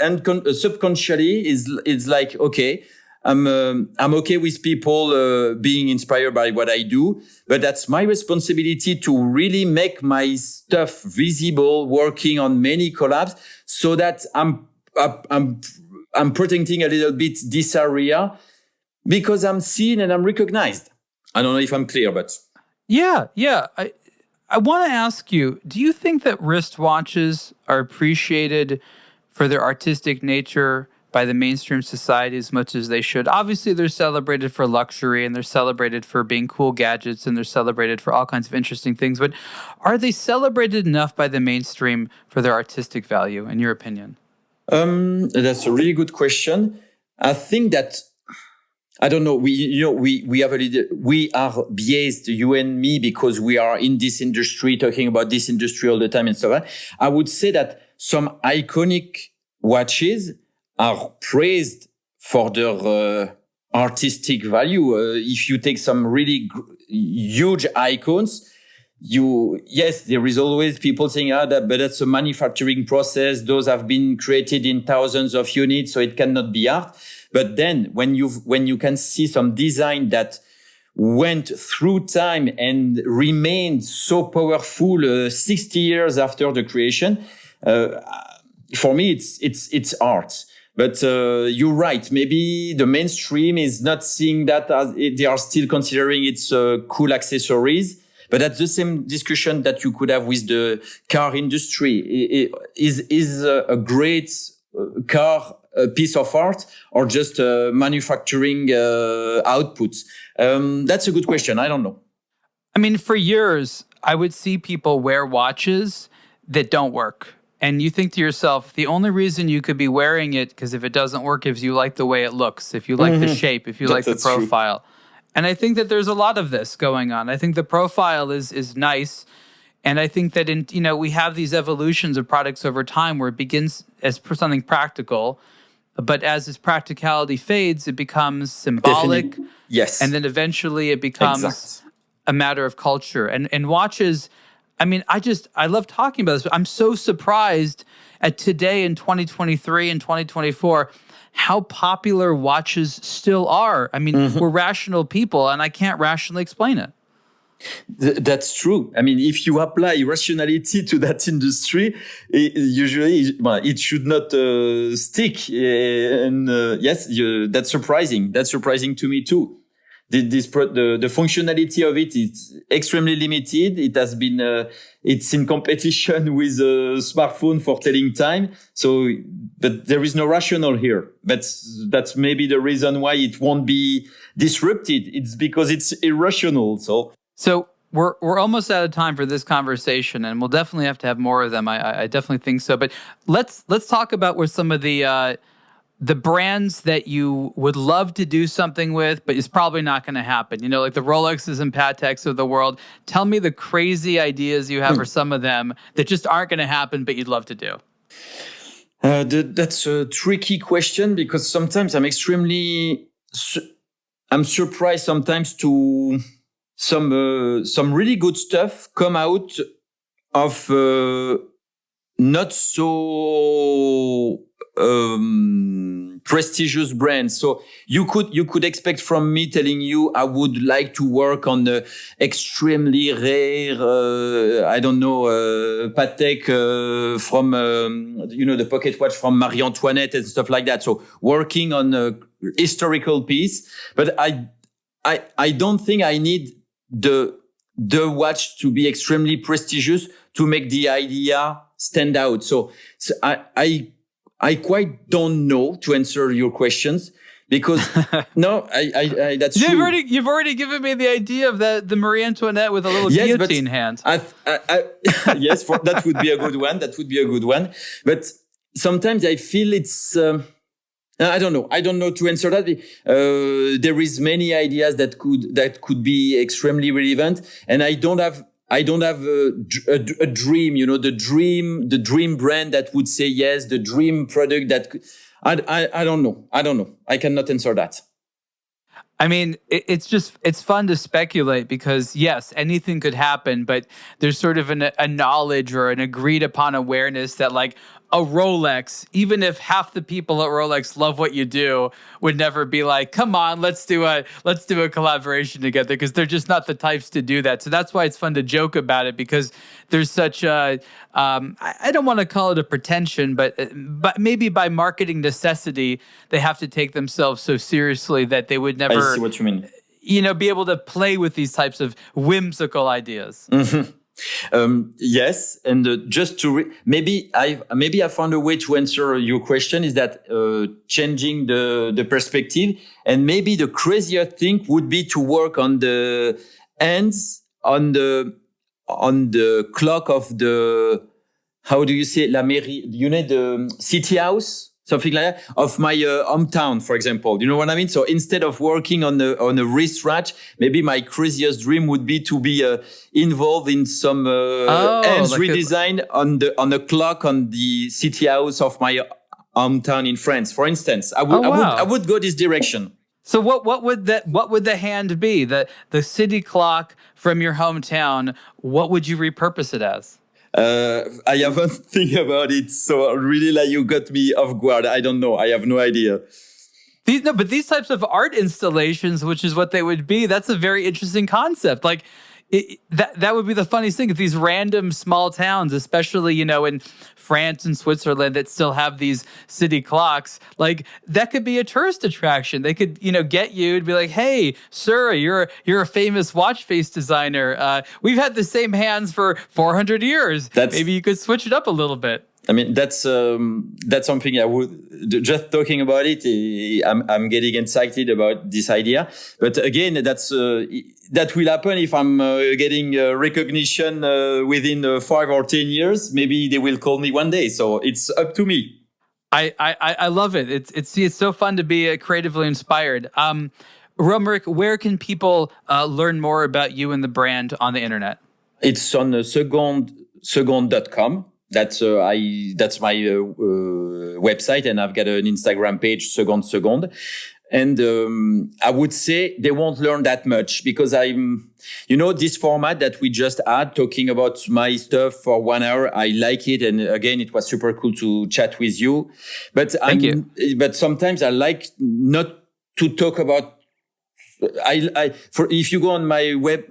subconsciously it's like, okay, I'm okay with people being inspired by what I do, but that's my responsibility to really make my stuff visible, working on many collabs, so that I'm protecting a little bit this area because I'm seen and I'm recognized. I don't know if I'm clear, but yeah. I want to ask you, do you think that wristwatches are appreciated for their artistic nature by the mainstream society as much as they should? Obviously, they're celebrated for luxury and they're celebrated for being cool gadgets and they're celebrated for all kinds of interesting things. But are they celebrated enough by the mainstream for their artistic value, in your opinion? That's a really good question. I think that, I don't know. We are biased, you and me, because we are in this industry, talking about this industry all the time and so on. I would say that some iconic watches are praised for their artistic value. If you take some really huge icons, there is always people saying, but that's a manufacturing process. Those have been created in thousands of units, so it cannot be art. But then when you can see some design that went through time and remained so powerful 60 years after the creation, for me, it's art. But you're right. Maybe the mainstream is not seeing that as they are still considering it's cool accessories. But that's the same discussion that you could have with the car industry. Is a great car a piece of art or just manufacturing output? That's a good question. I don't know. I mean, for years, I would see people wear watches that don't work. and you think to yourself, the only reason you could be wearing it, because if it doesn't work, if you like the way it looks, if you like the shape, if you like the profile. True. And I think that there's a lot of this going on. I think the profile is nice. And I think that we have these evolutions of products over time where it begins as something practical, but as this practicality fades, it becomes symbolic. Definitely. Yes. And then eventually it becomes a matter of culture. And watches, I mean, I love talking about this, but I'm so surprised at today in 2023 and 2024 how popular watches still are. I mean, we're rational people, and I can't rationally explain it. That's true. I mean, if you apply rationality to that industry, it should not stick. And yes, that's surprising. That's surprising to me too. The functionality of it is extremely limited. It has been, it's in competition with a smartphone for telling time. But there is no rationale here. That's maybe the reason why it won't be disrupted. It's because it's irrational. So we're almost out of time for this conversation, and we'll definitely have to have more of them. I definitely think so. But let's talk about where some of the brands that you would love to do something with, but it's probably not going to happen. Like the Rolexes and Pateks of the world. Tell me the crazy ideas you have for some of them that just aren't going to happen, but you'd love to do. That's a tricky question because sometimes I'm surprised sometimes to some really good stuff come out of not so prestigious brands. So you could expect from me telling you I would like to work on the extremely rare Patek from the pocket watch from Marie Antoinette and stuff like that. So working on a historical piece, but I don't think I need the watch to be extremely prestigious to make the idea stand out. So I quite don't know to answer your questions because no, that's true. You've already given me the idea of the Marie Antoinette with a little guillotine hand. Yes, that would be a good one. That would be a good one. But sometimes I feel it's. I don't know to answer that. There is many ideas that could be extremely relevant, and I don't have a dream, the dream brand that would say yes, the dream product that could, I don't know. I cannot answer that. I mean, it's fun to speculate because yes, anything could happen, but there's sort of a knowledge or an agreed upon awareness that like a Rolex, even if half the people at Rolex love what you do, would never be like, come on, let's do a collaboration together, because they're just not the types to do that. So that's why it's fun to joke about it, because there's such a I don't want to call it a pretension, but maybe by marketing necessity, they have to take themselves so seriously that they would never, I see what you mean, be able to play with these types of whimsical ideas. Mm-hmm. Yes, and just to maybe I found a way to answer your question is that changing the perspective, and maybe the crazier thing would be to work on the ends on the clock of the, how do you say, la mairie, the city house, something like that, of my hometown, for example. You know what I mean? So instead of working on a wristwatch, maybe my craziest dream would be to be involved in some ends redesign on the clock on the city house of my hometown in France, for instance. I would go this direction. So what would the hand be? The city clock from your hometown, what would you repurpose it as? I haven't think about it, so really, like, you got me off guard. I don't know. I have no idea. But these types of art installations, which is what they would be, that's a very interesting concept. Like, that would be the funniest thing. If these random small towns, especially, in France and Switzerland, that still have these city clocks, like, that could be a tourist attraction. They could, get you and be like, hey, sir, you're a famous watch face designer. We've had the same hands for 400 years. Maybe you could switch it up a little bit. I mean, that's something I would just talking about it. I'm getting excited about this idea. But again, that will happen if I'm getting recognition within 5 or 10 years. Maybe they will call me one day. So it's up to me. I love it. It's so fun to be creatively inspired. Romaric, where can people learn more about you and the brand on the internet? It's on second.com. That's my website, and I've got an Instagram page, Second. And I would say they won't learn that much because this format that we just had, talking about my stuff for 1 hour, I like it. And again, it was super cool to chat with you. But Thank you. But sometimes I like not to talk about. If you go on my web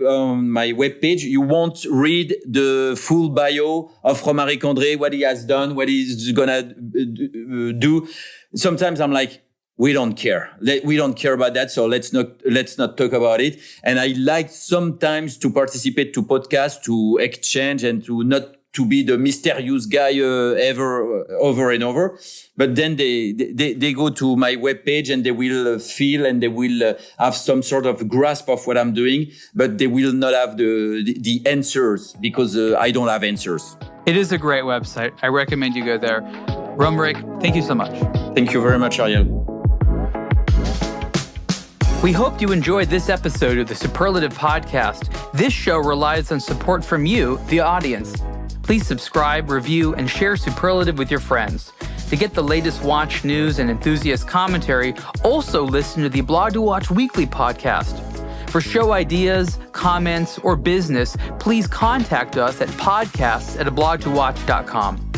page, you won't read the full bio of Romaric Andre, what he has done, what he's gonna do. Sometimes I'm like, we don't care. We don't care about that. So let's not talk about it. And I like sometimes to participate to podcasts, to exchange, and to not to be the mysterious guy over and over. But then they go to my webpage and they will feel and they will have some sort of grasp of what I'm doing, but they will not have the answers because I don't have answers. It is a great website. I recommend you go there. Romaric, thank you so much. Thank you very much, Ariel. We hope you enjoyed this episode of the Superlative Podcast. This show relies on support from you, the audience. Please subscribe, review, and share Superlative with your friends. To get the latest watch news and enthusiast commentary, also listen to the aBlogtoWatch weekly podcast. For show ideas, comments, or business, please contact us at podcasts@aBlogtoWatch.com.